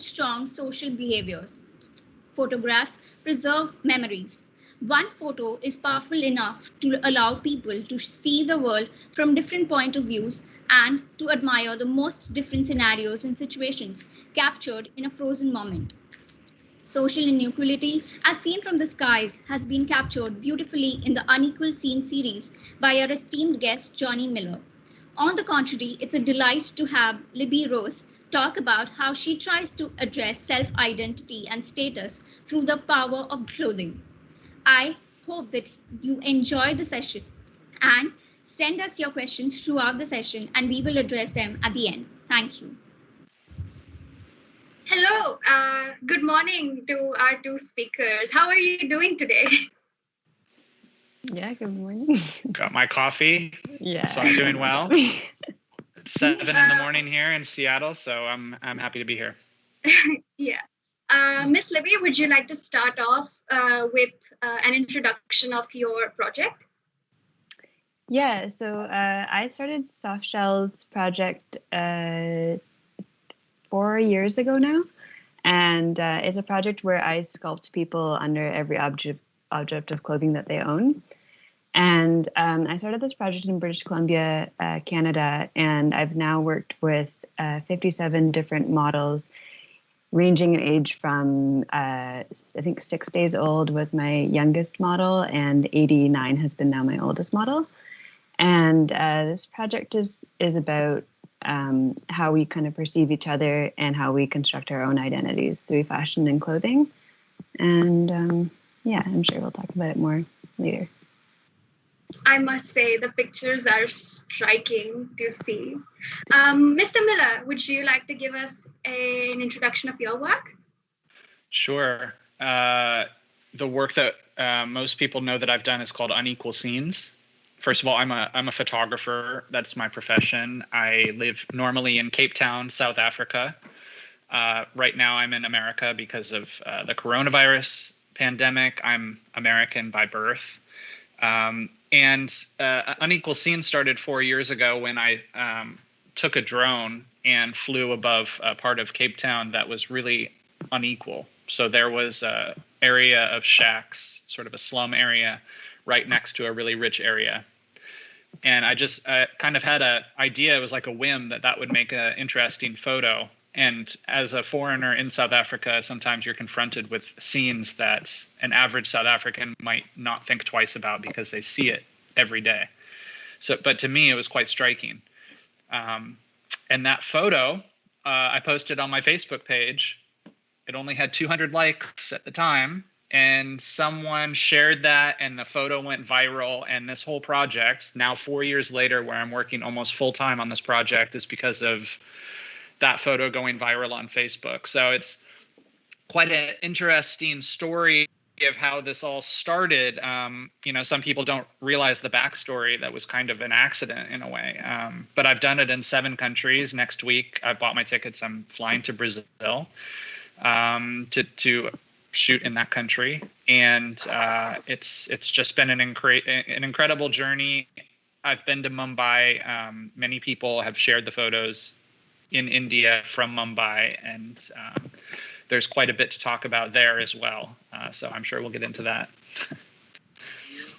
strong social behaviors. Photographs preserve memories. One photo is powerful enough to allow people to see the world from different point of views and to admire the most different scenarios and situations captured in a frozen moment. Social inequality, as seen from the skies, has been captured beautifully in the Unequal Scene series by our esteemed guest Johnny Miller. On the contrary, it's a delight to have Libby Rose talk about how she tries to address self identity and status through the power of clothing. I hope that you enjoy the session and send us your questions throughout the session, and we will address them at the end. Thank you. Hello, good morning to our two speakers. How are you doing today? Yeah, good morning. Got my coffee. Yeah. So I'm doing well. It's 7 in the morning here in Seattle, so I'm happy to be here. Yeah. Miss Libby, would you like to start off with an introduction of your project? Yeah, so I started Softshell's project 4 years ago now, and it's a project where I sculpt people under every object of clothing that they own. And I started this project in British Columbia, Canada, and I've now worked with 57 different models, ranging in age from, I think 6 days old was my youngest model, and 89 has been now my oldest model. And this project is about how we kind of perceive each other and how we construct our own identities through fashion and clothing. And yeah, I'm sure we'll talk about it more later. I must say the pictures are striking to see. Mr. Miller, would you like to give us an introduction of your work? Sure. The work that most people know that I've done is called Unequal Scenes. First of all, I'm a photographer. That's my profession. I live normally in Cape Town, South Africa. Right now I'm in America because of the coronavirus pandemic. I'm American by birth. And Unequal Scenes started 4 years ago when I took a drone and flew above a part of Cape Town that was really unequal. So there was an area of shacks, sort of a slum area, right next to a really rich area. And I just kind of had an idea, it was like a whim, that would make an interesting photo. And as a foreigner in South Africa, sometimes you're confronted with scenes that an average South African might not think twice about because they see it every day. So, but to me, it was quite striking. And that photo, I posted on my Facebook page. It only had 200 likes at the time. And someone shared that and the photo went viral. And this whole project, now 4 years later, where I'm working almost full time on this project, is because of that photo going viral on Facebook. So it's quite an interesting story of how this all started. Some people don't realize the backstory. That was kind of an accident in a way. But I've done it in 7 countries. Next week, I bought my tickets. I'm flying to Brazil to shoot in that country. And it's just been an incredible journey. I've been to Mumbai. Many people have shared the photos in India from Mumbai, and there's quite a bit to talk about there as well. So I'm sure we'll get into that.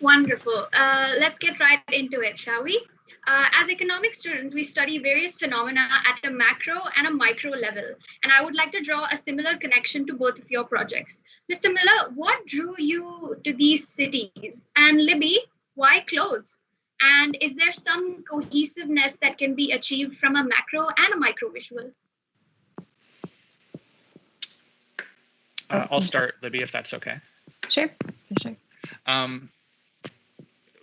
Wonderful. Let's get right into it, shall we? As economics students, we study various phenomena at a macro and a micro level, and I would like to draw a similar connection to both of your projects. Mr. Miller, what drew you to these cities? And Libby, why clothes? And is there some cohesiveness that can be achieved from a macro and a micro visual? I'll start, Libby, if that's okay. Sure.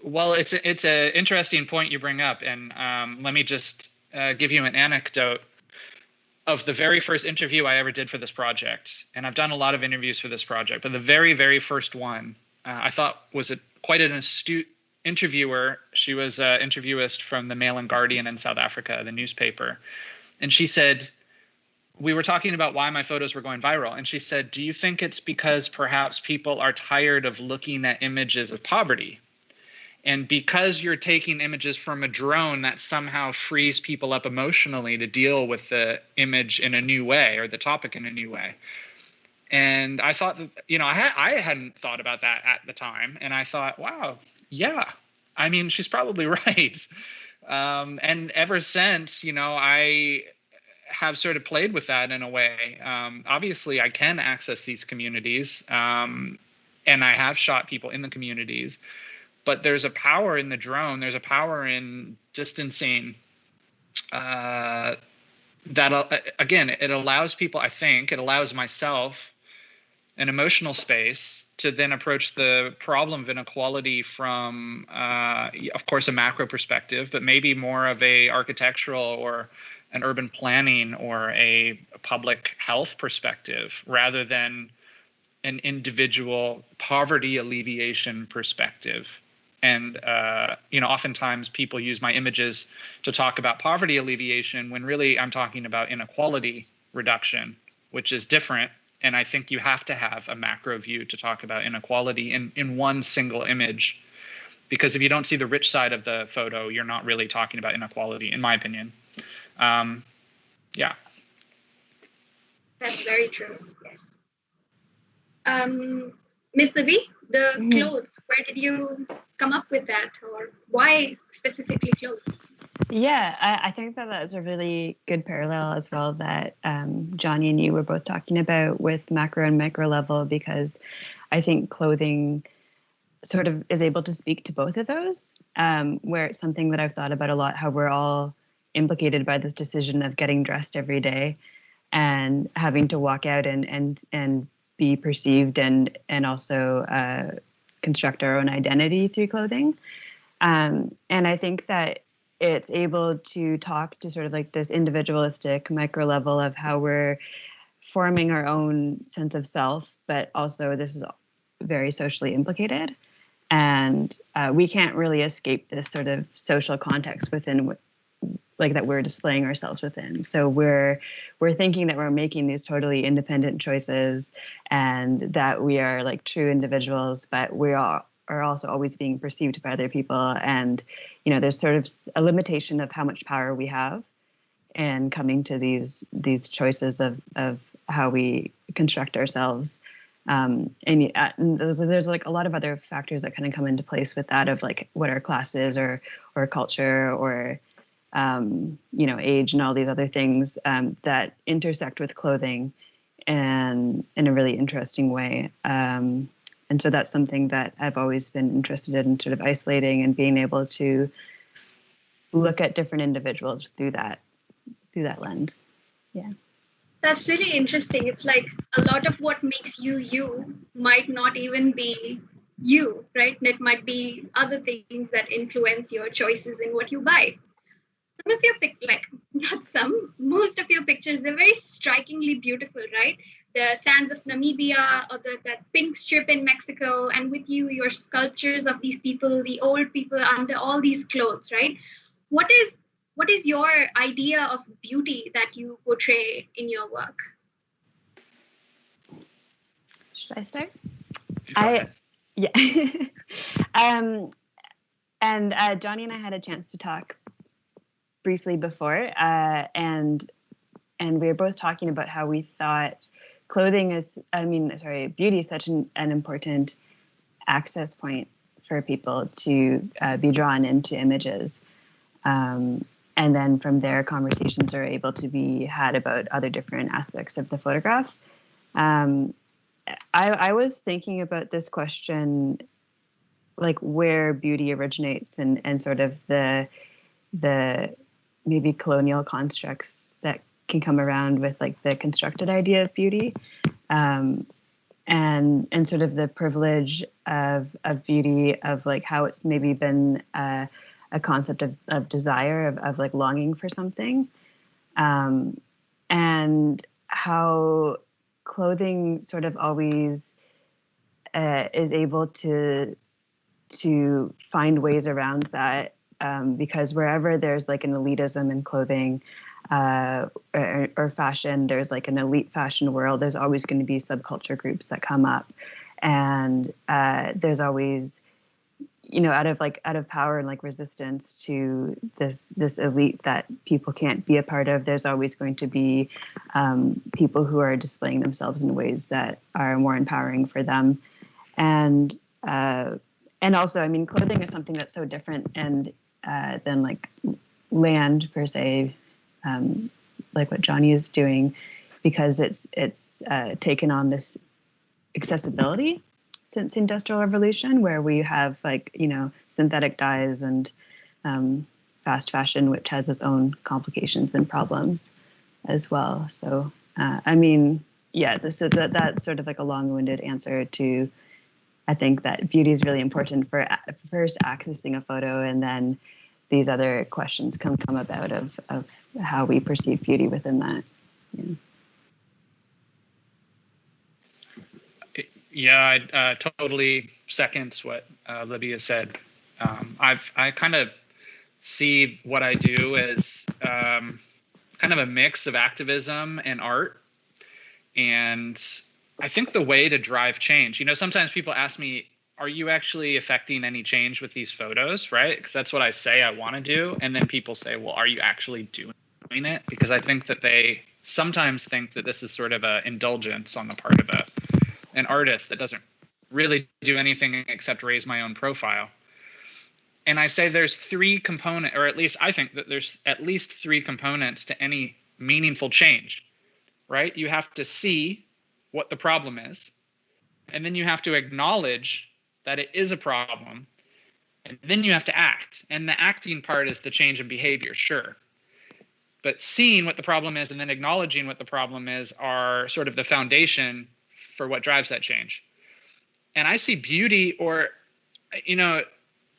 Well, it's an interesting point you bring up, and let me just give you an anecdote of the very first interview I ever did for this project. And I've done a lot of interviews for this project, but the very, very first one I thought was quite an astute interviewer. She was an interviewist from the Mail and Guardian in South Africa, the newspaper. And she said, we were talking about why my photos were going viral. And she said, do you think it's because perhaps people are tired of looking at images of poverty? And because you're taking images from a drone, that somehow frees people up emotionally to deal with the image in a new way, or the topic in a new way. And I thought that, I hadn't thought about that at the time. And I thought, wow, yeah, I mean, she's probably right. And ever since, I have sort of played with that in a way. Obviously, I can access these communities, and I have shot people in the communities. But there's a power in the drone. There's a power in distancing that, again, it allows people, I think, it allows myself an emotional space to then approach the problem of inequality from, of course, a macro perspective, but maybe more of a architectural or an urban planning or a public health perspective, rather than an individual poverty alleviation perspective. And, oftentimes people use my images to talk about poverty alleviation when really I'm talking about inequality reduction, which is different. And I think you have to have a macro view to talk about inequality in one single image, because if you don't see the rich side of the photo, you're not really talking about inequality, in my opinion. Yeah. That's very true. Yes. Miss Libby, the clothes, where did you come up with that, or why specifically clothes? Yeah, I think that that's a really good parallel as well that Johnny and you were both talking about with macro and micro level, because I think clothing sort of is able to speak to both of those, where it's something that I've thought about a lot, how we're all implicated by this decision of getting dressed every day and having to walk out and be perceived and also construct our own identity through clothing. And I think that it's able to talk to sort of like this individualistic micro level of how we're forming our own sense of self, but also this is very socially implicated. And we can't really escape this sort of social context within like that we're displaying ourselves within. So we're thinking that we're making these totally independent choices and that we are like true individuals, but we are also always being perceived by other people. And, there's sort of a limitation of how much power we have in coming to these choices of how we construct ourselves. And there's like a lot of other factors that kind of come into place with that, of like what our class is or culture or age and all these other things that intersect with clothing and in a really interesting way. And so that's something that I've always been interested in, sort of isolating and being able to look at different individuals through that lens. Yeah. That's really interesting. It's like a lot of what makes you might not even be you, right? And it might be other things that influence your choices in what you buy. Some of your most of your pictures, they're very strikingly beautiful, right? The sands of Namibia, or that pink strip in Mexico, and with you, your sculptures of these people, the old people under all these clothes, right? What is your idea of beauty that you portray in your work? Should I start? Yeah. And Johnny and I had a chance to talk briefly before, and we were both talking about how we thought beauty is such an important access point for people to be drawn into images. And then from there, conversations are able to be had about other different aspects of the photograph. I was thinking about this question, like where beauty originates and sort of the maybe colonial constructs that can come around with like the constructed idea of beauty, and sort of the privilege of beauty, of like how it's maybe been a concept of desire, of like longing for something, and how clothing sort of always is able to find ways around that, because wherever there's like an elitism in clothing or fashion, there's like an elite fashion world, there's always going to be subculture groups that come up, and there's always out of power and like resistance to this elite that people can't be a part of, there's always going to be people who are displaying themselves in ways that are more empowering for them. And also, I mean, clothing is something that's so different and than like land per se, like what Johnny is doing, because it's taken on this accessibility since the Industrial Revolution, where we have like, synthetic dyes and fast fashion, which has its own complications and problems as well. So, I mean, yeah, that's sort of like a long-winded answer to, I think that beauty is really important for first accessing a photo, and then these other questions come about of how we perceive beauty within that. Yeah, I totally second what Libby has said. I kind of see what I do as kind of a mix of activism and art. And I think the way to drive change, sometimes people ask me, are you actually affecting any change with these photos, right? Because that's what I say I want to do. And then people say, well, are you actually doing it? Because I think that they sometimes think that this is sort of an indulgence on the part of an artist that doesn't really do anything except raise my own profile. And I say there's three components, or at least I think that there's at least three components to any meaningful change, right? You have to see what the problem is, and then you have to acknowledge that it is a problem, and then you have to act. And the acting part is the change in behavior, sure. But seeing what the problem is and then acknowledging what the problem is are sort of the foundation for what drives that change. And I see beauty, or,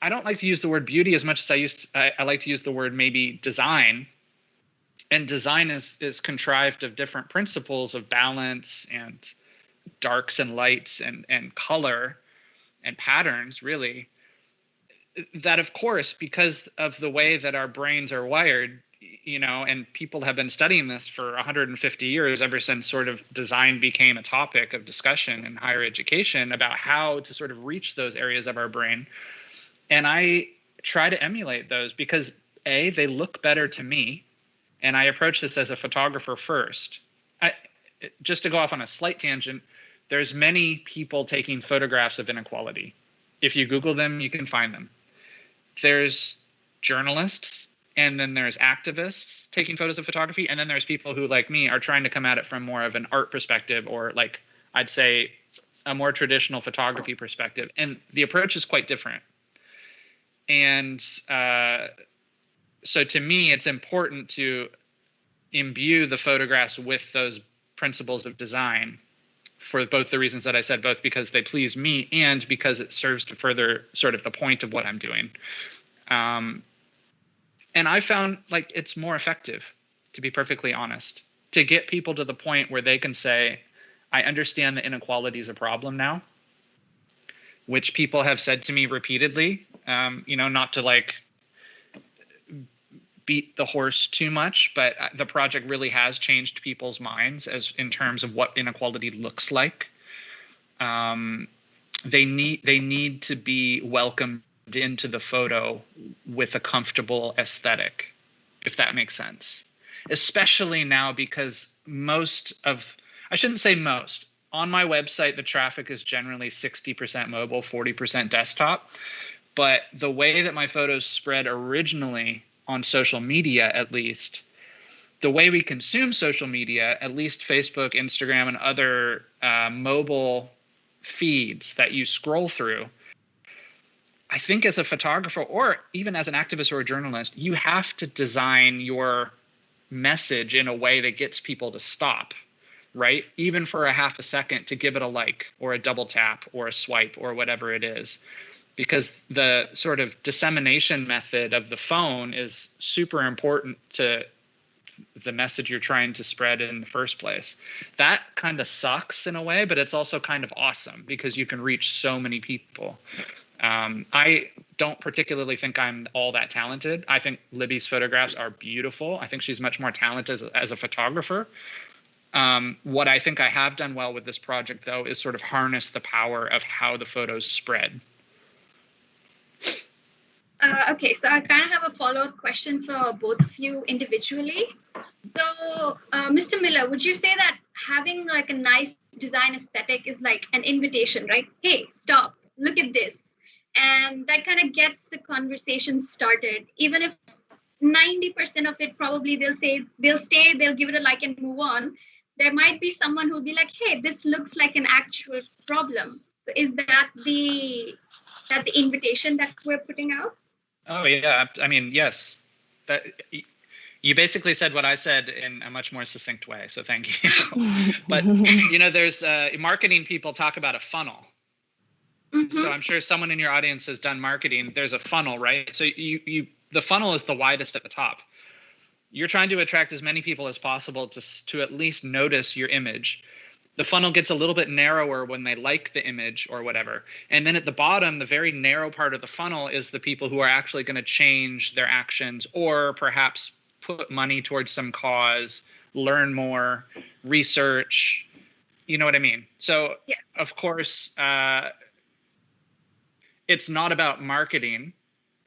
I don't like to use the word beauty as much as I like to use the word maybe design. And design is contrived of different principles of balance and darks and lights and color and patterns, really, that of course, because of the way that our brains are wired, and people have been studying this for 150 years, ever since sort of design became a topic of discussion in higher education about how to sort of reach those areas of our brain. And I try to emulate those because A, they look better to me. And I approach this as a photographer first. Just to go off on a slight tangent, there's many people taking photographs of inequality. If you Google them, you can find them. There's journalists, and then there's activists taking photos of photography, and then there's people who, like me, are trying to come at it from more of an art perspective, or like I'd say a more traditional photography perspective. And the approach is quite different. And so to me, it's important to imbue the photographs with those principles of design for both the reasons that I said, both because they please me and because it serves to further sort of the point of what I'm doing. And I found like it's more effective, to be perfectly honest, to get people to the point where they can say, I understand that inequality is a problem now, which people have said to me repeatedly, not to like beat the horse too much, but the project really has changed people's minds as in terms of what inequality looks like. They need to be welcomed into the photo with a comfortable aesthetic, if that makes sense. Especially now because I shouldn't say most, on my website, the traffic is generally 60% mobile, 40% desktop. But the way that my photos spread originally on social media, at least, the way we consume social media, at least Facebook, Instagram, and other mobile feeds that you scroll through, I think as a photographer or even as an activist or a journalist, you have to design your message in a way that gets people to stop, right? Even for a half a second, to give it a like or a double tap or a swipe or whatever it is. Because the sort of dissemination method of the phone is super important to the message you're trying to spread in the first place. That kind of sucks in a way, but it's also kind of awesome because you can reach so many people. I don't particularly think I'm all that talented. I think Libby's photographs are beautiful. I think she's much more talented as a photographer. What I think I have done well with this project, though, is sort of harness the power of how the photos spread. Okay, so I kind of have a follow-up question for both of you individually. So, Mr. Miller, would you say that having like a nice design aesthetic is like an invitation, right? Hey, stop, look at this. And that kind of gets the conversation started. Even if 90% of it probably they'll say they'll stay, they'll give it a like and move on. There might be someone who'll be like, hey, this looks like an actual problem. So is that the invitation that we're putting out? Oh yeah, I mean, yes. That you basically said what I said in a much more succinct way, so thank you. But there's marketing people talk about a funnel. Mm-hmm. So I'm sure someone in your audience has done marketing. There's a funnel, right? So the funnel is the widest at the top. You're trying to attract as many people as possible to at least notice your image. The funnel gets a little bit narrower when they like the image or whatever. And then at the bottom, the very narrow part of the funnel is the people who are actually going to change their actions or perhaps put money towards some cause, learn more, research. You know what I mean? So, yeah. Of course, it's not about marketing.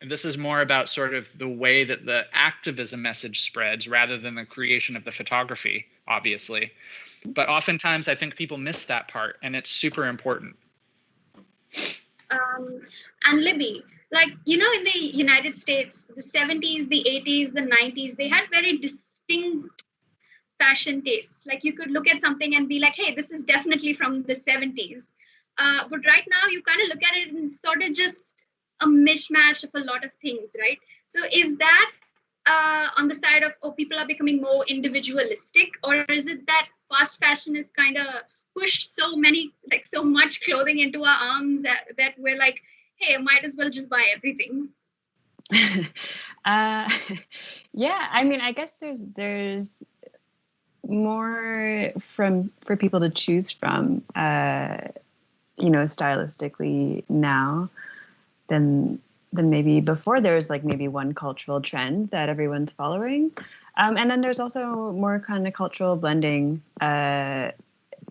This is more about sort of the way that the activism message spreads rather than the creation of the photography, obviously. But oftentimes I think people miss that part, and it's super important. And Libby, like, in the United States, the 70s, the 80s, the 90s, they had very distinct fashion tastes. Like, you could look at something and be like, hey, this is definitely from the 70s. But right now, you kind of look at it and sort of just a mishmash of a lot of things, right? So is that on the side of, oh, people are becoming more individualistic, or is it that fast fashion is kind of pushed so much clothing into our arms that we're like, hey, I might as well just buy everything? Yeah, I mean, I guess there's more for people to choose from, stylistically now than maybe before. There's like maybe one cultural trend that everyone's following, and then there's also more kind of cultural blending,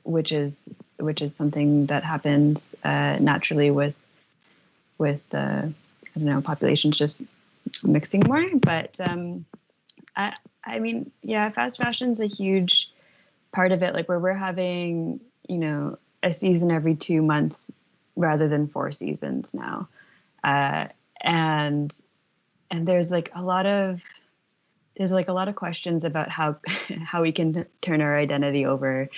which is something that happens naturally with I don't know, populations just mixing more. But I mean, yeah, fast fashion is a huge part of it. Like where we're having, a season every 2 months rather than 4 seasons now. And there's like a lot of questions about how we can turn our identity over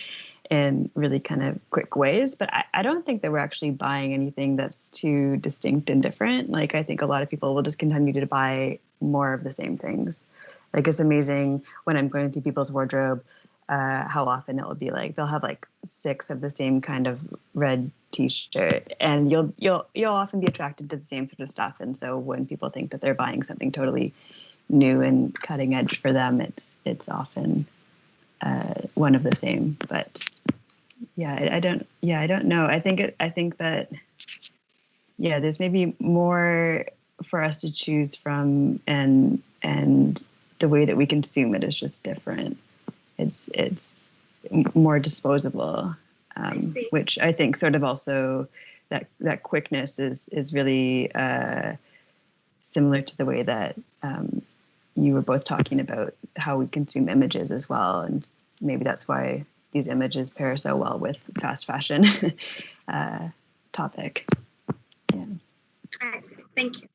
in really kind of quick ways. But I don't think that we're actually buying anything that's too distinct and different. Like I think a lot of people will just continue to buy more of the same things. Like it's amazing when I'm going through people's wardrobe, how often it will be like they'll have like 6 of the same kind of red T-shirt, and you'll often be attracted to the same sort of stuff. And so when people think that they're buying something totally new and cutting edge for them, it's often one of the same. But yeah, I don't know. I think that there's maybe more for us to choose from, and the way that we consume it is just different. It's more disposable, which I think sort of also that quickness is really similar to the way that you were both talking about how we consume images as well. And maybe that's why these images pair so well with fast fashion topic. Yeah. I see. Thank you.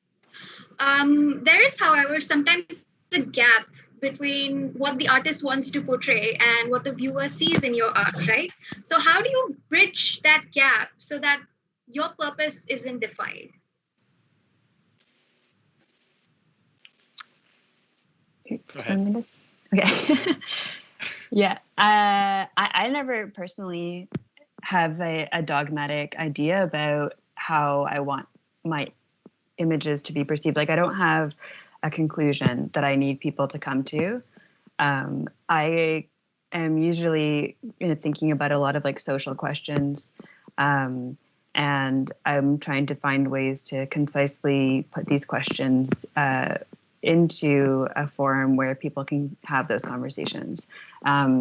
There is, however, sometimes a gap between what the artist wants to portray and what the viewer sees in your art, right? So how do you bridge that gap so that your purpose isn't defined? Go ahead. Okay. Yeah. I never personally have a dogmatic idea about how I want my images to be perceived. Like I don't have a conclusion that I need people to come to. I am usually thinking about a lot of like social questions, and I'm trying to find ways to concisely put these questions into a forum where people can have those conversations.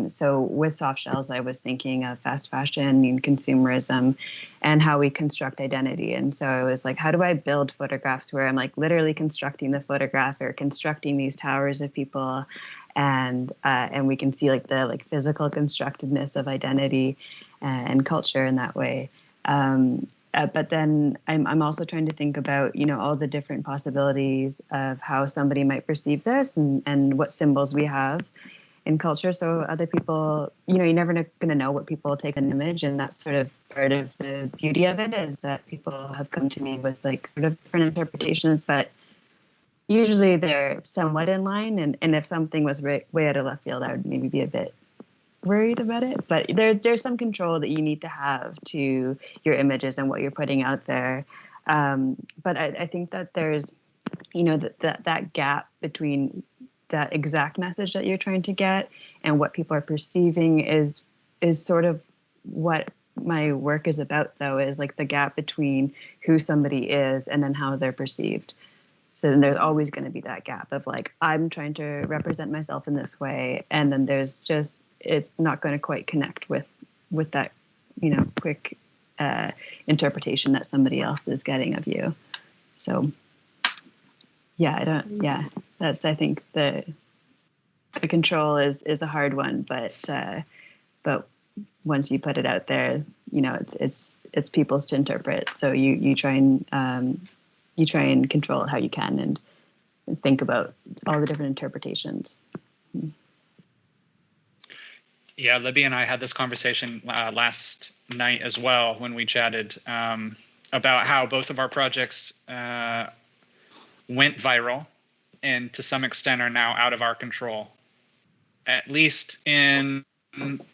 So with soft shells, I was thinking of fast fashion and consumerism and how we construct identity. And so I was like, how do I build photographs where I'm like literally constructing the photograph or constructing these towers of people, and we can see like the like physical constructedness of identity and culture in that way. But then I'm also trying to think about, you know, all the different possibilities of how somebody might perceive this and what symbols we have in culture. So other people, you know, you're never going to know what people take an image. And that's sort of part of the beauty of it, is that people have come to me with like sort of different interpretations, but usually they're somewhat in line. And if something was way out of left field, I would maybe be a bit worried about it, but there's some control that you need to have to your images and what you're putting out there. But I think that there's, you know, that gap between that exact message that you're trying to get and what people are perceiving is sort of what my work is about, though, is like the gap between who somebody is and then how they're perceived. So then there's always going to be that gap of like, I'm trying to represent myself in this way, and then there's just, it's not going to quite connect with that, you know, quick interpretation that somebody else is getting of you. So that's, I think the control is a hard one, but once you put it out there, you know, it's people's to interpret. So you try and control it how you can and think about all the different interpretations. Yeah, Libby and I had this conversation last night as well when we chatted about how both of our projects went viral and to some extent are now out of our control, at least in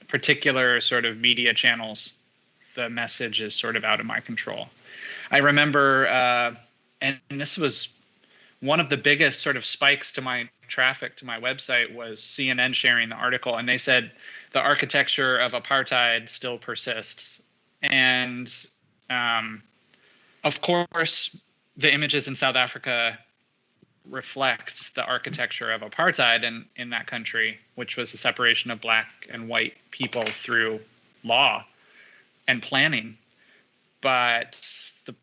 particular sort of media channels. The message is sort of out of my control. I remember, and this was one of the biggest sort of spikes to my traffic to my website, was CNN sharing the article, and they said the architecture of apartheid still persists. And of course, the images in South Africa reflect the architecture of apartheid in that country, which was the separation of black and white people through law and planning. But the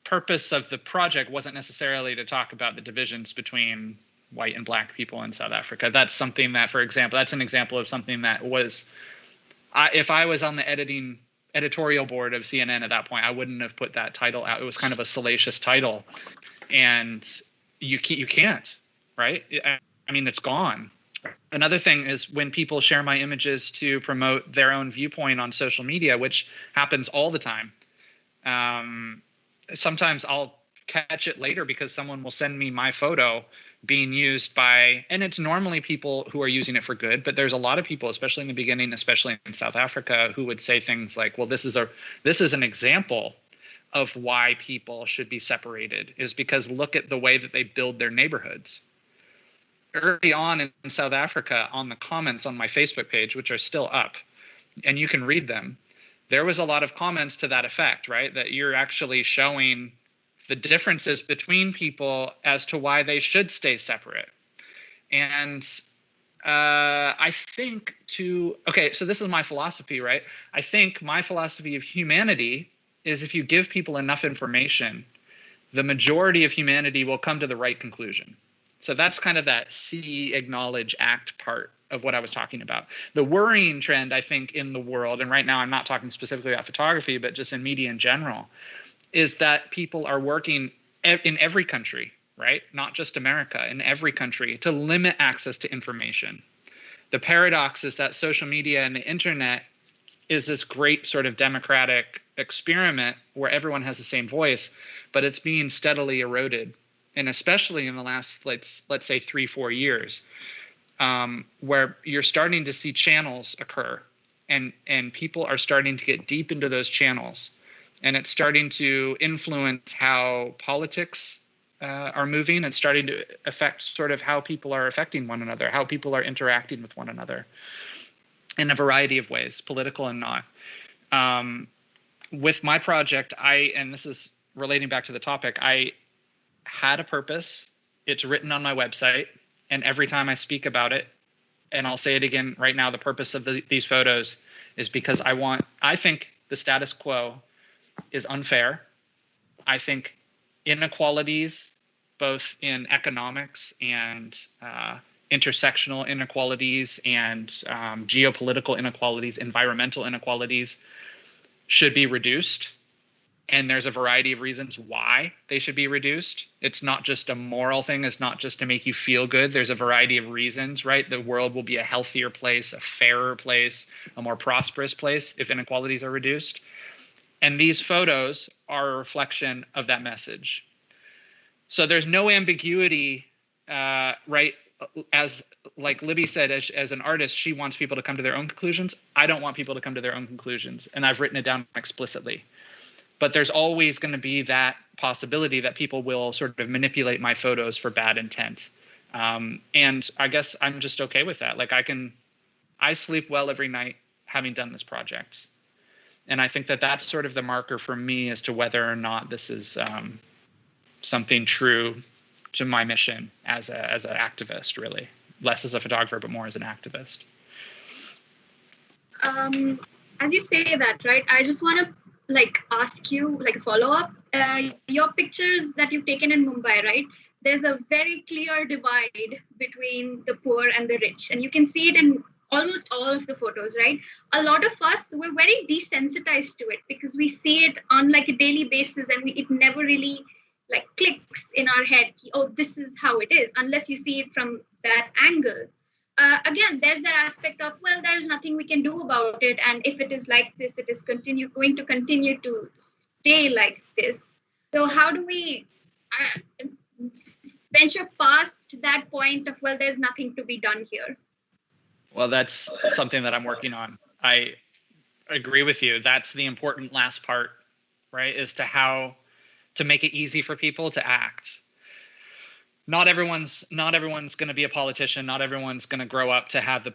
purpose of the project wasn't necessarily to talk about the divisions between white and black people in South Africa. That's something that, for example, that's an example of something that was, if I was on the editorial board of CNN at that point, I wouldn't have put that title out. It was kind of a salacious title, and you can't, right? I mean, it's gone. Another thing is when people share my images to promote their own viewpoint on social media, which happens all the time. Sometimes I'll catch it later because someone will send me my photo being used by, and it's normally people who are using it for good, but there's a lot of people, especially in the beginning, especially in South Africa, who would say things like, well, this is an example of why people should be separated, is because look at the way that they build their neighborhoods. Early on in South Africa, on the comments on my Facebook page, which are still up, and you can read them, there was a lot of comments to that effect, right? That you're actually showing the differences between people as to why they should stay separate. And I think so this is my philosophy, right? I think my philosophy of humanity is if you give people enough information, the majority of humanity will come to the right conclusion. So that's kind of that see, acknowledge, act part of what I was talking about. The worrying trend, I think, in the world, and right now I'm not talking specifically about photography, but just in media in general, is that people are working in every country, right? Not just America, in every country, to limit access to information. The paradox is that social media and the internet is this great sort of democratic experiment where everyone has the same voice, but it's being steadily eroded. And especially in the last, let's say 3-4 years, where you're starting to see channels occur, and people are starting to get deep into those channels, and it's starting to influence how politics are moving. It's starting to affect sort of how people are affecting one another, how people are interacting with one another in a variety of ways, political and not. With my project, and this is relating back to the topic, I had a purpose It's written on my website, and every time I speak about it, and I'll say it again right now, the purpose of these photos is because I think the status quo is unfair. I think inequalities, both in economics and intersectional inequalities and geopolitical inequalities, environmental inequalities, should be reduced. And there's a variety of reasons why they should be reduced. It's not just a moral thing. It's not just to make you feel good. There's a variety of reasons, right? The world will be a healthier place, a fairer place, a more prosperous place if inequalities are reduced. And these photos are a reflection of that message. So there's no ambiguity, right? As like Libby said, as an artist, she wants people to come to their own conclusions. I don't want people to come to their own conclusions. And I've written it down explicitly. But there's always going to be that possibility that people will sort of manipulate my photos for bad intent. And I guess I'm just okay with that. Like I sleep well every night having done this project. And I think that that's sort of the marker for me as to whether or not this is something true to my mission as an activist, really. Less as a photographer, but more as an activist. As you say that, right, I just want to ask you a follow-up. Your pictures that you've taken in Mumbai, right? There's a very clear divide between the poor and the rich, and you can see it in almost all of the photos, right? A lot of us, we're very desensitized to it because we see it on a daily basis, and it never really clicks in our head. Oh, this is how it is, unless you see it from that angle. Again, there's that aspect of, well, there's nothing we can do about it. And if it is like this, it is going to continue to stay like this. So how do we venture past that point of, well, there's nothing to be done here? Well, that's something that I'm working on. I agree with you. That's the important last part, right? Is to make it easy for people to act. Not everyone's going to be a politician. Not everyone's going to grow up to have the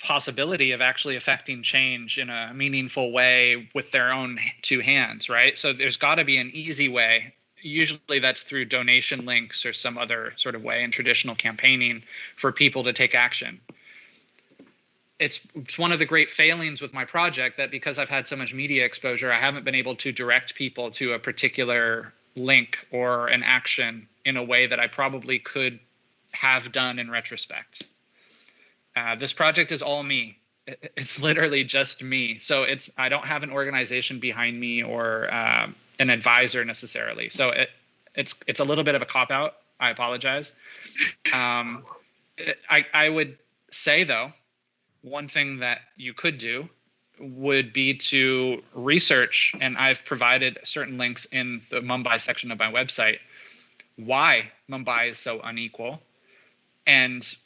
possibility of actually affecting change in a meaningful way with their own two hands, right? So there's got to be an easy way. Usually that's through donation links or some other sort of way in traditional campaigning for people to take action. It's one of the great failings with my project that because I've had so much media exposure, I haven't been able to direct people to a particular link or an action in a way that I probably could have done in retrospect. This project is all me. It's literally just me. So I don't have an organization behind me or an advisor necessarily. So it's a little bit of a cop-out. I apologize. I would say, though, one thing that you could do would be to research, and I've provided certain links in the Mumbai section of my website, why Mumbai is so unequal and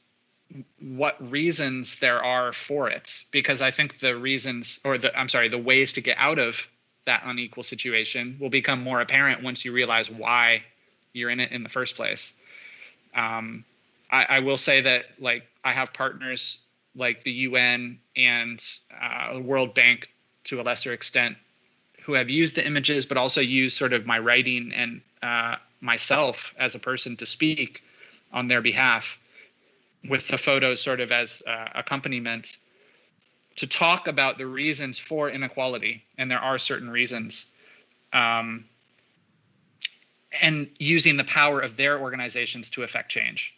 what reasons there are for it. Because I think the reasons, or the ways to get out of that unequal situation will become more apparent once you realize why you're in it in the first place. I will say that I have partners like the UN and the World Bank to a lesser extent who have used the images, but also used sort of my writing and myself as a person to speak on their behalf with the photos sort of as accompaniment to talk about the reasons for inequality. And there are certain reasons. And using the power of their organizations to affect change.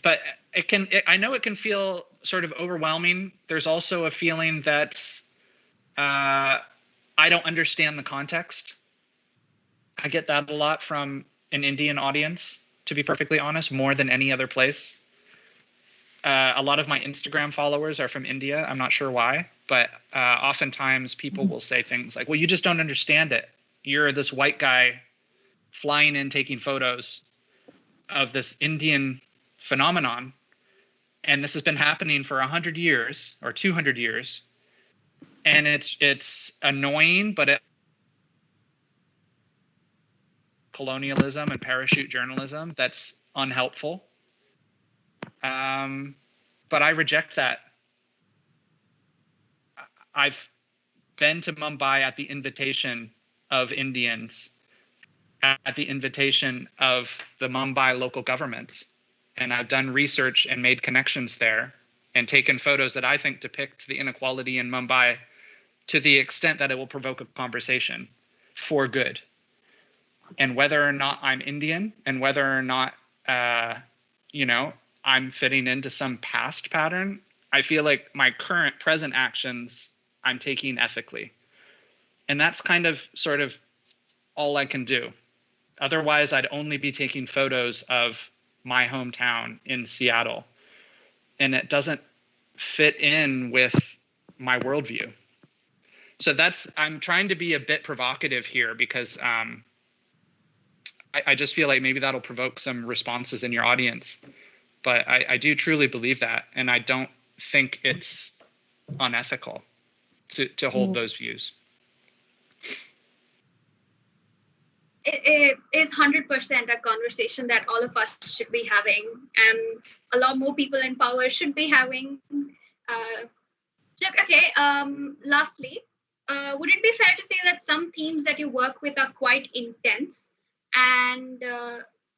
But I know it can feel sort of overwhelming. There's also a feeling that I don't understand the context. I get that a lot from an Indian audience, to be perfectly honest, more than any other place. A lot of my Instagram followers are from India. I'm not sure why, but oftentimes people will say things like, well, you just don't understand it. You're this white guy flying in, taking photos of this Indian phenomenon, and this has been happening for 100 years or 200 years, and it's annoying, but colonialism and parachute journalism that's unhelpful. But I reject that. I've been to Mumbai at the invitation of Indians at the invitation of the Mumbai local government. And I've done research and made connections there and taken photos that I think depict the inequality in Mumbai to the extent that it will provoke a conversation for good. And whether or not I'm Indian and whether or not, I'm fitting into some past pattern, I feel like my current present actions I'm taking ethically. And that's kind of sort of all I can do. Otherwise, I'd only be taking photos of my hometown in Seattle. And it doesn't fit in with my worldview. So I'm trying to be a bit provocative here because I just feel like maybe that'll provoke some responses in your audience. But I do truly believe that. And I don't think it's unethical to hold those views. It is 100% a conversation that all of us should be having, and a lot more people in power should be having. Lastly, would it be fair to say that some themes that you work with are quite intense and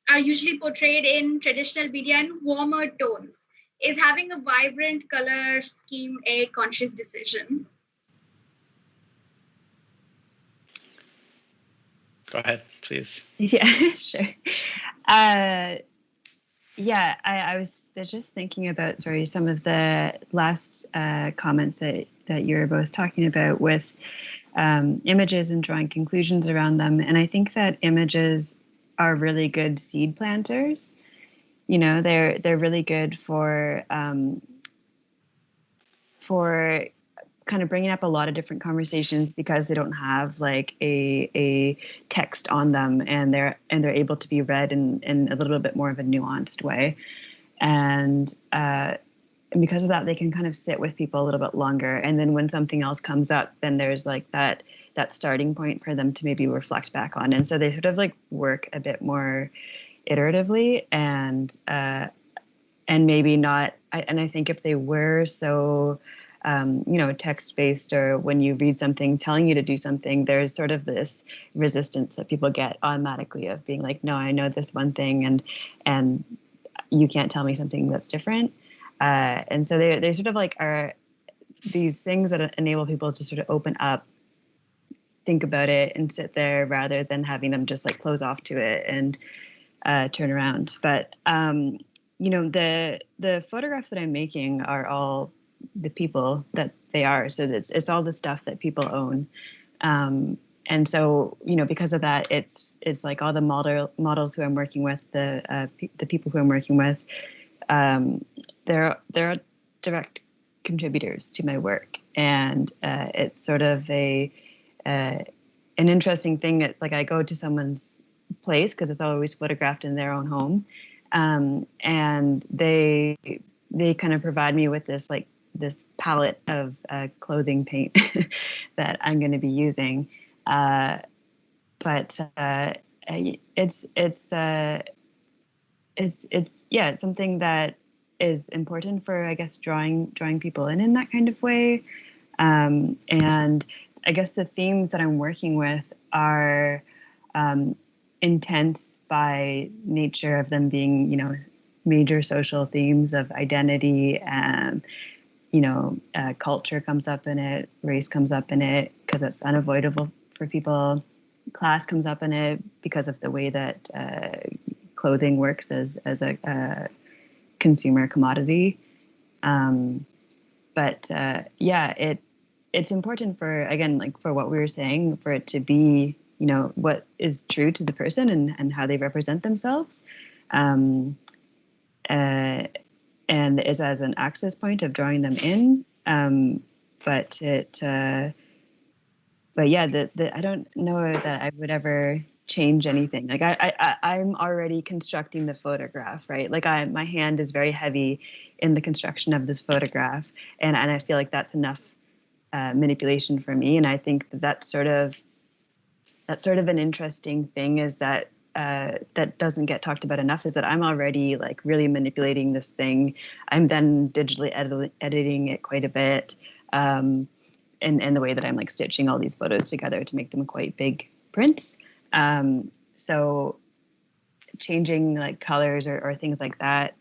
are usually portrayed in traditional media in warmer tones? Is having a vibrant color scheme a conscious decision? Go ahead, please. Yeah, sure. I was just thinking about, some of the last comments that you were both talking about with images and drawing conclusions around them. And I think that images are really good seed planters. They're really good for kind of bringing up a lot of different conversations because they don't have like a text on them, and they're able to be read in a little bit more of a nuanced way, and because of that, they can kind of sit with people a little bit longer. And then when something else comes up, then there's like that starting point for them to maybe reflect back on, and so they sort of like work a bit more iteratively and maybe not. And I think if they were so text-based, or when you read something telling you to do something, there's sort of this resistance that people get automatically of being like, no, I know this one thing, and you can't tell me something that's different. And so they sort of like are these things that enable people to sort of open up, think about it, and sit there rather than having them just like close off to it and turn around. But the photographs that I'm making are all the people that they are. So it's all the stuff that people own. And so, because of that, it's like all the models who I'm working with, the people who I'm working with, they're direct contributors to my work. And it's sort of an interesting thing. It's like I go to someone's place because it's always photographed in their own home. And they kind of provide me with this palette of clothing paint that I'm going to be using. But it's something that is important for, I guess, drawing people in that kind of way. And I guess the themes that I'm working with are intense by nature of them being, major social themes of identity, and culture comes up in it, race comes up in it because it's unavoidable for people, class comes up in it because of the way that clothing works as a consumer commodity. It's important for, again, like for what we were saying, for it to be, what is true to the person and how they represent themselves. And is as an access point of drawing them in. I don't know that I would ever change anything. Like I'm already constructing the photograph, right? Like my hand is very heavy in the construction of this photograph, and I feel like that's enough manipulation for me. And I think that's sort of an interesting thing, is that that doesn't get talked about enough, is that I'm already like really manipulating this thing. I'm then digitally editing it quite a bit, and the way that I'm like stitching all these photos together to make them quite big prints. So changing like colors or things like that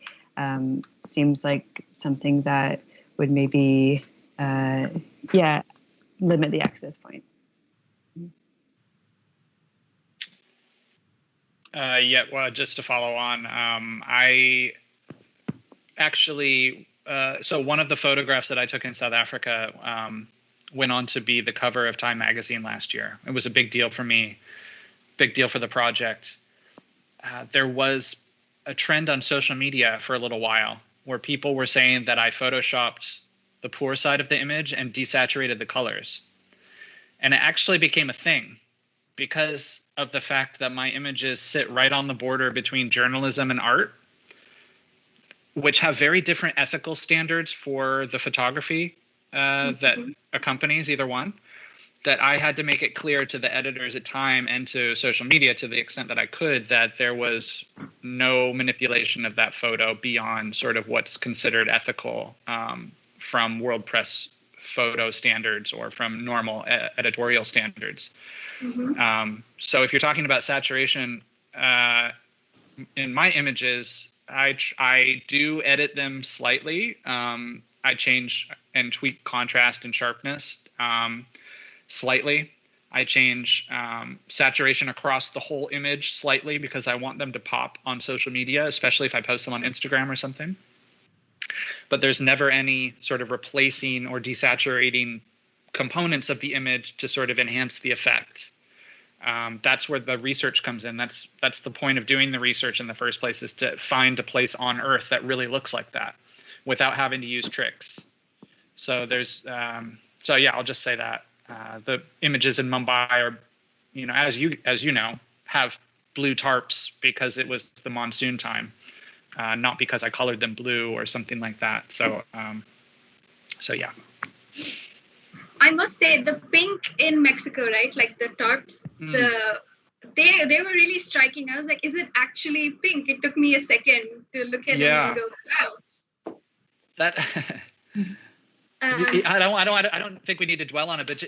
seems like something that would maybe, limit the access point. Well, just to follow on, I actually, so one of the photographs that I took in South Africa went on to be the cover of Time magazine last year. It was a big deal for me, big deal for the project. There was a trend on social media for a little while where people were saying that I photoshopped the poor side of the image and desaturated the colors. And it actually became a thing because of the fact that my images sit right on the border between journalism and art, which have very different ethical standards for the photography that accompanies either one, that I had to make it clear to the editors at Time and to social media to the extent that I could that there was no manipulation of that photo beyond sort of what's considered ethical from World Press photo standards or from normal editorial standards. So if you're talking about saturation in my images, I do edit them slightly. I change and tweak contrast and sharpness slightly. I change saturation across the whole image slightly because I want them to pop on social media, especially if I post them on Instagram or something. But there's never any sort of replacing or desaturating components of the image to sort of enhance the effect. That's where the research comes in. That's the point of doing the research in the first place, is to find a place on Earth that really looks like that without having to use tricks. So there's, I'll just say that the images in Mumbai are, as you know, have blue tarps because it was the monsoon time, not because I colored them blue or something like that. So yeah. I must say the pink in Mexico, right? Like the tarps, they were really striking. I was like, is it actually pink? It took me a second to look at it and go, wow. That I don't think we need to dwell on it, but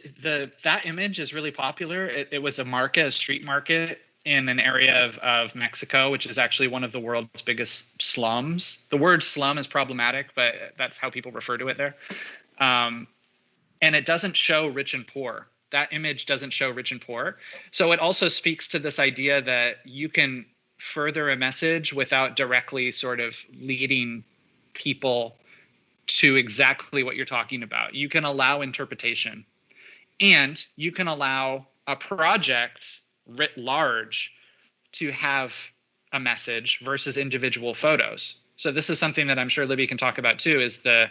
that image is really popular. It was a street market in an area of Mexico, which is actually one of the world's biggest slums. The word slum is problematic, but that's how people refer to it there. And it doesn't show rich and poor. That image doesn't show rich and poor. So it also speaks to this idea that you can further a message without directly sort of leading people to exactly what you're talking about. You can allow interpretation, and you can allow a project writ large to have a message versus individual photos. So this is something that I'm sure Libby can talk about too, is the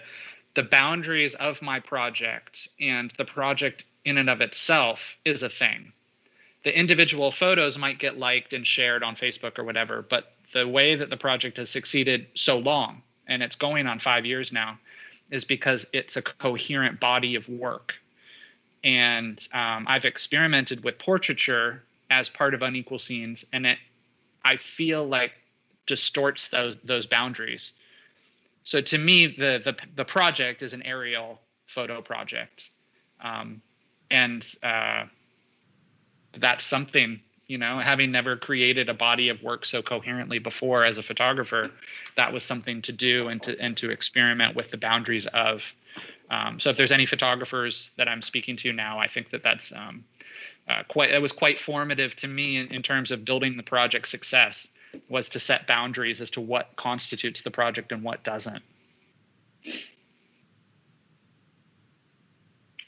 boundaries of my project, and the project in and of itself is a thing. The individual photos might get liked and shared on Facebook or whatever, but the way that the project has succeeded so long, and it's going on 5 years now, is because it's a coherent body of work. And I've experimented with portraiture as part of Unequal Scenes, and I feel like distorts those boundaries. So to me, the project is an aerial photo project, and that's something, having never created a body of work so coherently before as a photographer, that was something to do and to experiment with the boundaries of. So if there's any photographers that I'm speaking to now, I think that's it was quite formative to me in terms of building the project's success, was to set boundaries as to what constitutes the project and what doesn't.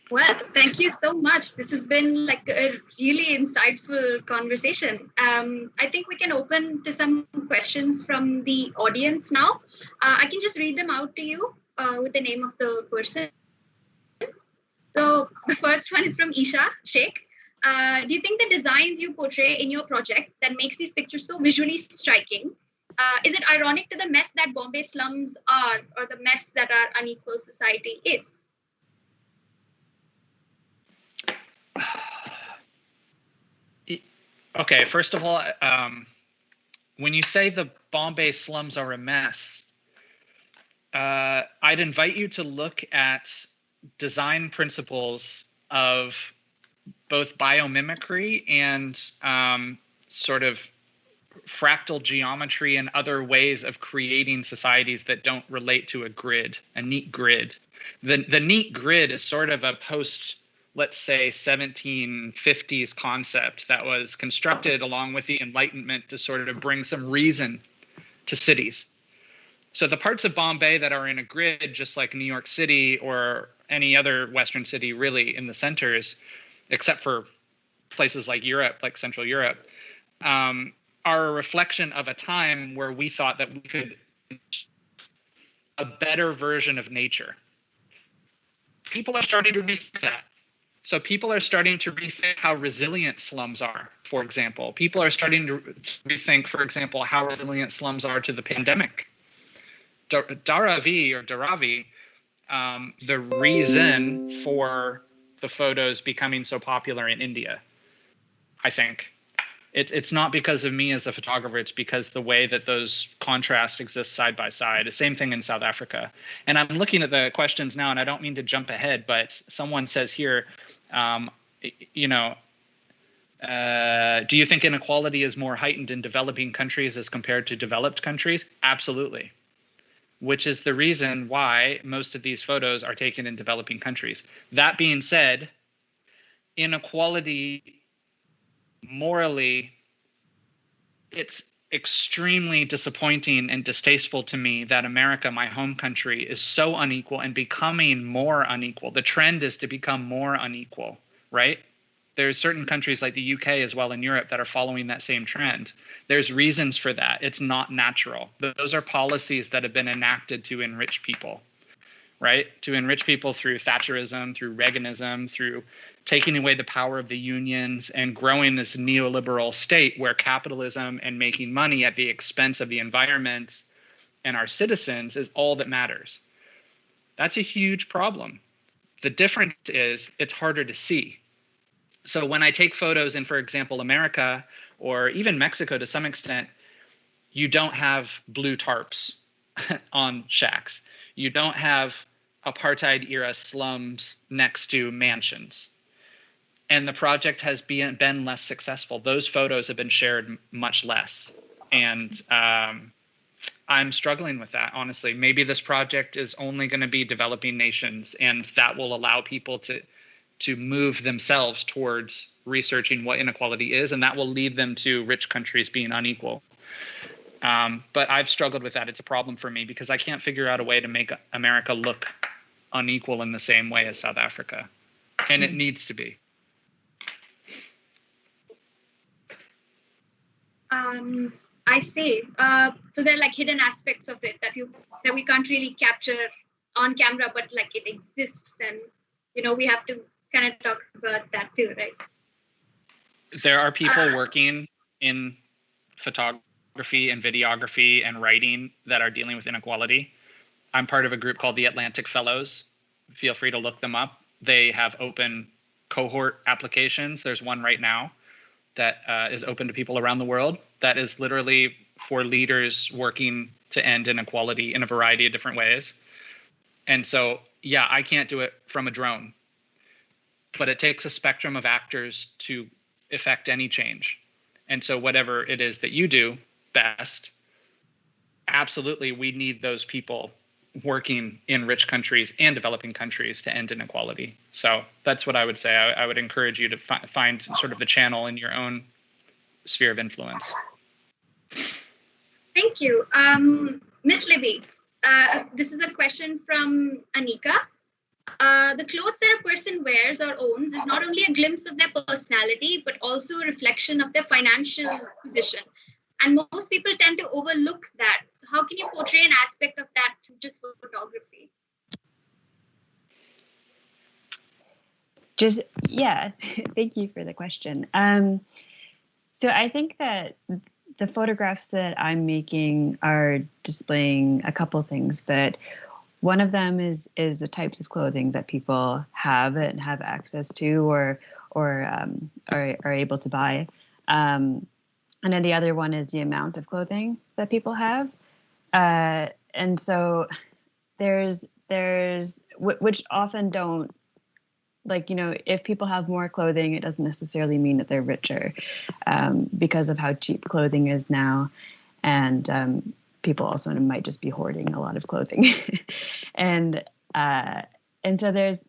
Well, thank you so much. This has been like a really insightful conversation. I think we can open to some questions from the audience now. I can just read them out to you with the name of the person. So the first one is from Isha Sheikh. Do you think the designs you portray in your project that makes these pictures so visually striking, is it ironic to the mess that Bombay slums are, or the mess that our unequal society is? Okay, first of all, when you say the Bombay slums are a mess, I'd invite you to look at design principles of both biomimicry and sort of fractal geometry and other ways of creating societies that don't relate to a grid, a neat grid. The neat grid is sort of a post, let's say, 1750s concept that was constructed along with the Enlightenment to sort of bring some reason to cities. So the parts of Bombay that are in a grid, just like New York City or any other Western city really in the centers, except for places like Europe, like Central Europe, are a reflection of a time where we thought that we could a better version of nature. People are starting to rethink that. So people are starting to rethink how resilient slums are, for example. People are starting to rethink, for example, how resilient slums are to the pandemic. Dharavi, the reason for the photos becoming so popular in India, I think. It's not because of me as a photographer, it's because the way that those contrasts exist side by side. The same thing in South Africa. And I'm looking at the questions now, and I don't mean to jump ahead, but someone says here, do you think inequality is more heightened in developing countries as compared to developed countries? Absolutely. Which is the reason why most of these photos are taken in developing countries. That being said, inequality morally, it's extremely disappointing and distasteful to me that America, my home country, is so unequal and becoming more unequal. The trend is to become more unequal, right? There's certain countries like the UK as well in Europe that are following that same trend. There's reasons for that. It's not natural. Those are policies that have been enacted to enrich people, right? To enrich people through Thatcherism, through Reaganism, through taking away the power of the unions and growing this neoliberal state where capitalism and making money at the expense of the environment and our citizens is all that matters. That's a huge problem. The difference is it's harder to see. So when I take photos in, for example, America or even Mexico to some extent, you don't have blue tarps on shacks. You don't have apartheid era slums next to mansions. And the project has been less successful. Those photos have been shared much less. And I'm struggling with that, honestly. Maybe this project is only going to be developing nations, and that will allow people to move themselves towards researching what inequality is, and that will lead them to rich countries being unequal. But I've struggled with that. It's a problem for me because I can't figure out a way to make America look unequal in the same way as South Africa. And it needs to be. I see. So there are like hidden aspects of it that we can't really capture on camera, but like it exists, and we have to kind of talk about that too, right? There are people working in photography and videography and writing that are dealing with inequality. I'm part of a group called the Atlantic Fellows. Feel free to look them up. They have open cohort applications. There's one right now that is open to people around the world that is literally for leaders working to end inequality in a variety of different ways. And so, yeah, I can't do it from a drone, but it takes a spectrum of actors to effect any change. And so whatever it is that you do best, absolutely, we need those people working in rich countries and developing countries to end inequality. So that's what I would say. I would encourage you to find sort of the channel in your own sphere of influence. Thank you. Miss Libby, this is a question from Anika. The clothes that a person wears or owns is not only a glimpse of their personality, but also a reflection of their financial position. And most people tend to overlook that. So how can you portray an aspect of that through just photography? Thank you for the question. So I think that the photographs that I'm making are displaying a couple things, but one of them is the types of clothing that people have and have access to or are able to buy. And then the other one is the amount of clothing that people have. And so there's which often don't like, if people have more clothing, it doesn't necessarily mean that they're richer, because of how cheap clothing is now. And people also might just be hoarding a lot of clothing. and so there's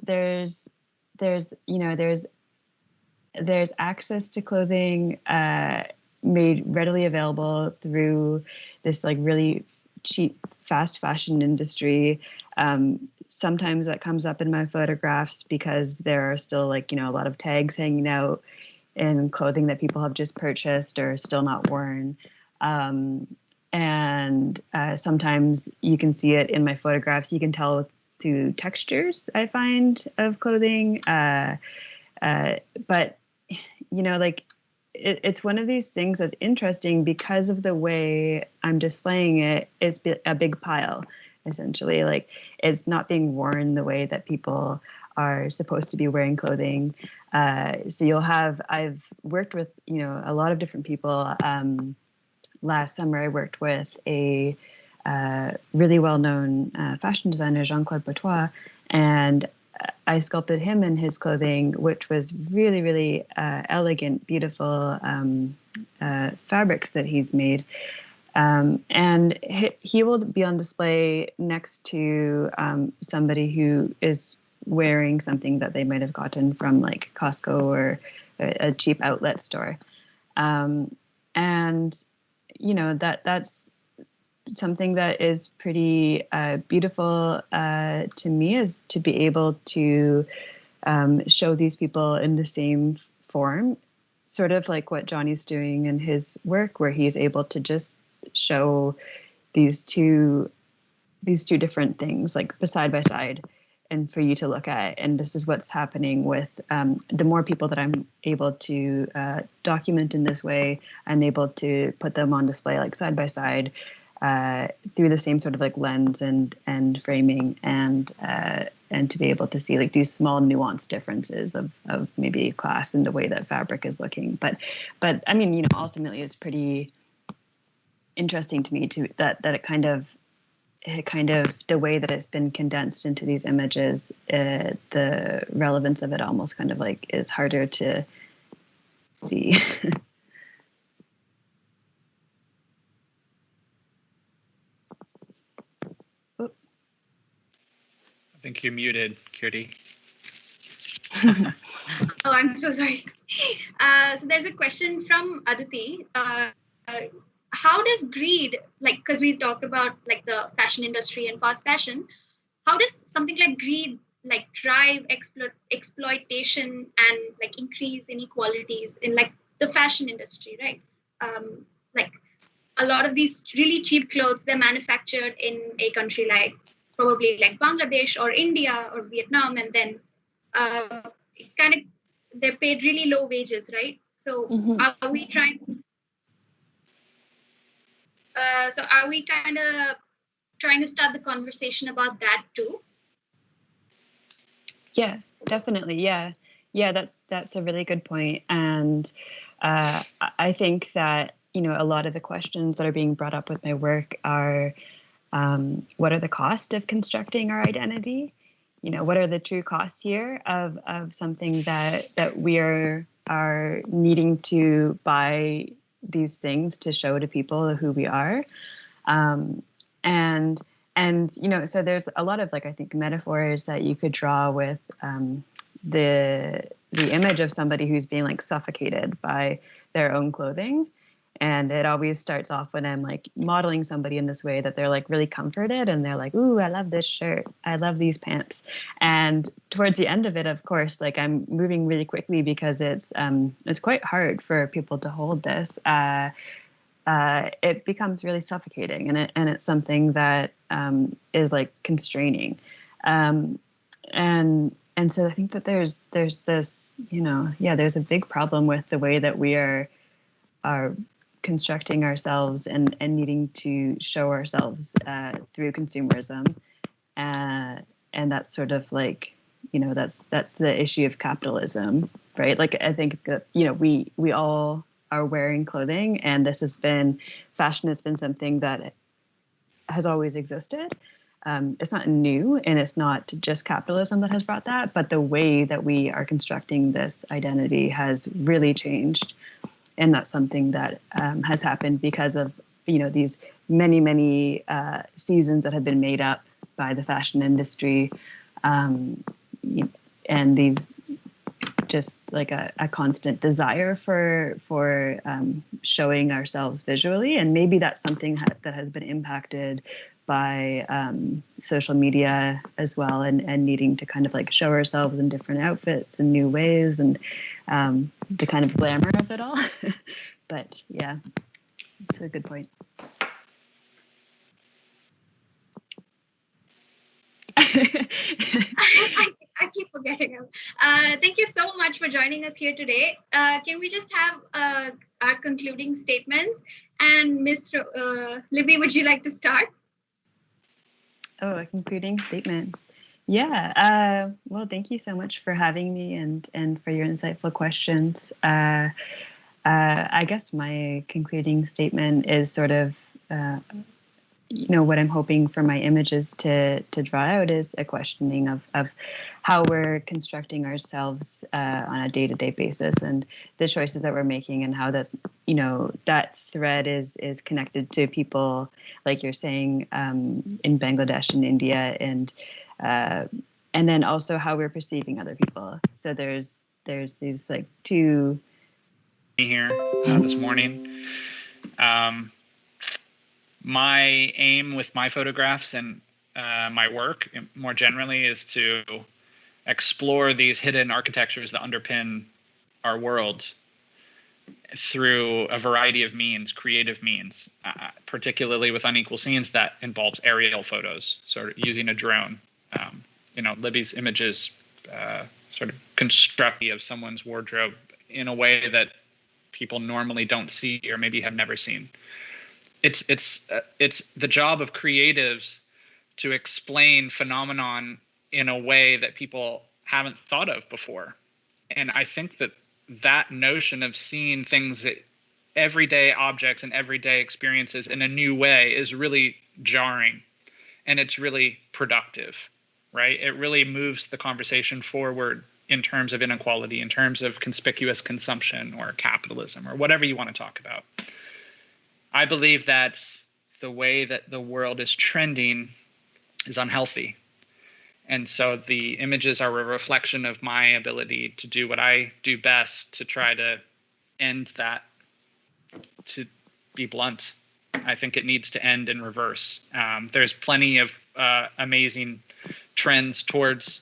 access to clothing made readily available through this like really cheap fast fashion industry. Sometimes that comes up in my photographs because there are still like, a lot of tags hanging out in clothing that people have just purchased or still not worn. And sometimes you can see it in my photographs. You can tell through textures I find of clothing. But, like it's one of these things that's interesting because of the way I'm displaying it. It's a big pile, essentially. Like it's not being worn the way that people are supposed to be wearing clothing. So I've worked with, a lot of different people. Last summer, I worked with a really well-known fashion designer, Jean-Claude Bourtois, and I sculpted him in his clothing, which was really, really elegant, beautiful fabrics that he's made. And he will be on display next to somebody who is wearing something that they might have gotten from like Costco or a cheap outlet store. And that's something that is pretty beautiful to me, is to be able to show these people in the same form, sort of like what Johnny's doing in his work, where he's able to just show these two different things like side by side, and for you to look at. And this is what's happening with the more people that I'm able to document in this way, I'm able to put them on display like side by side through the same sort of like lens and framing, and to be able to see like these small nuanced differences of maybe class and the way that fabric is looking. But I mean, ultimately it's pretty interesting to me that it kind of the way that it's been condensed into these images, the relevance of it almost kind of like is harder to see. I think you're muted, Kirti. Oh, I'm so sorry. So there's a question from Aditi. How does greed, like, because we've talked about like the fashion industry and fast fashion, how does something like greed like drive exploitation and like increase inequalities in like the fashion industry, right? Like a lot of these really cheap clothes, they're manufactured in a country like probably like Bangladesh or India or Vietnam, and then kind of they're paid really low wages, right? So are we trying? So are we kind of trying to start the conversation about that too? Yeah, definitely. Yeah, that's a really good point. And I think that a lot of the questions that are being brought up with my work are, what are the costs of constructing our identity? What are the true costs here of something that we are needing to buy these things to show to people who we are, and so there's a lot of like, I think, metaphors that you could draw with the image of somebody who's being like suffocated by their own clothing. And it always starts off when I'm like modeling somebody in this way that they're like really comforted and they're like, ooh, I love this shirt, I love these pants. And towards the end of it, of course, like I'm moving really quickly because it's quite hard for people to hold this. It becomes really suffocating, and it's something that is like constraining. And so I think that there's this, there's a big problem with the way that we are constructing ourselves and needing to show ourselves through consumerism. And that's sort of like, that's the issue of capitalism, right? Like, I think that, we all are wearing clothing, and fashion has been something that has always existed. it's not new, and it's not just capitalism that has brought that, but the way that we are constructing this identity has really changed. And that's something that has happened because of, these many seasons that have been made up by the fashion industry, and these just like a constant desire for showing ourselves visually. And maybe that's something that has been impacted by social media as well, and needing to kind of like show ourselves in different outfits and new ways, and the kind of glamour of it all. But yeah, it's a good point. I keep forgetting him. Thank you so much for joining us here today. Can we just have our concluding statements? And Ms. Libby, would you like to start? Oh, a concluding statement. Yeah. Well, thank you so much for having me and for your insightful questions. I guess my concluding statement is sort of, what I'm hoping for my images to draw out is a questioning of how we're constructing ourselves on a day-to-day basis, and the choices that we're making, and how that's, that thread is connected to people, like you're saying, in Bangladesh and India, and then also how we're perceiving other people. So there's these like two here this morning. My aim with my photographs and my work more generally is to explore these hidden architectures that underpin our world through a variety of means, creative means, particularly with unequal scenes that involves aerial photos, sort of using a drone. Libby's images sort of construct of someone's wardrobe in a way that people normally don't see or maybe have never seen. It's the job of creatives to explain phenomenon in a way that people haven't thought of before. And I think that notion of seeing things, everyday objects and everyday experiences in a new way is really jarring, and it's really productive, right? It really moves the conversation forward in terms of inequality, in terms of conspicuous consumption or capitalism or whatever you want to talk about. I believe that the way that the world is trending is unhealthy. And so the images are a reflection of my ability to do what I do best to try to end that, to be blunt. I think it needs to end in reverse. There's plenty of amazing trends towards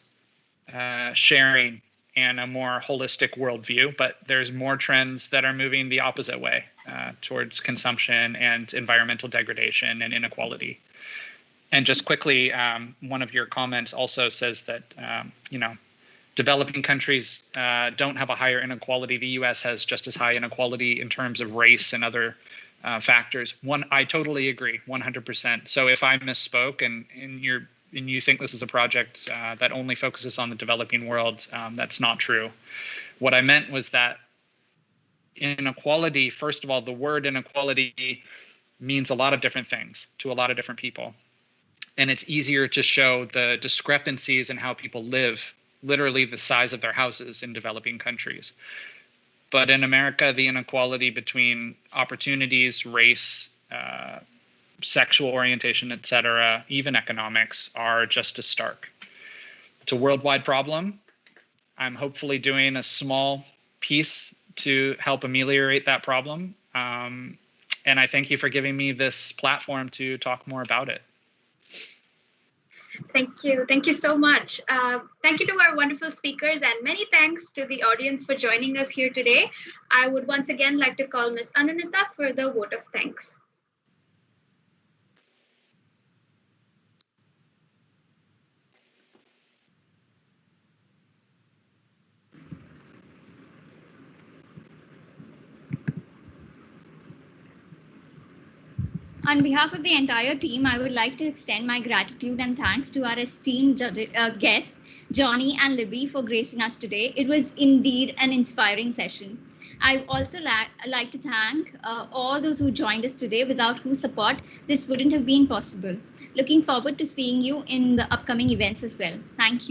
sharing and a more holistic worldview, but there's more trends that are moving the opposite way, towards consumption and environmental degradation and inequality. And just quickly, one of your comments also says that, developing countries don't have a higher inequality. The US has just as high inequality in terms of race and other factors. I totally agree, 100%. So if I misspoke and you think this is a project that only focuses on the developing world, that's not true. What I meant was that inequality, first of all, the word inequality means a lot of different things to a lot of different people. And it's easier to show the discrepancies in how people live, literally the size of their houses in developing countries. But in America, the inequality between opportunities, race, sexual orientation, etc., even economics, are just as stark. It's a worldwide problem. I'm hopefully doing a small piece to help ameliorate that problem. And I thank you for giving me this platform to talk more about it. Thank you. Thank you so much. Thank you to our wonderful speakers, and many thanks to the audience for joining us here today. I would once again like to call Ms. Anunita for the vote of thanks. On behalf of the entire team, I would like to extend my gratitude and thanks to our esteemed guests Johnny and Libby for gracing us today. It was indeed an inspiring session. I also like to thank all those who joined us today, without whose support this wouldn't have been possible. Looking forward to seeing you in the upcoming events as well. Thank you.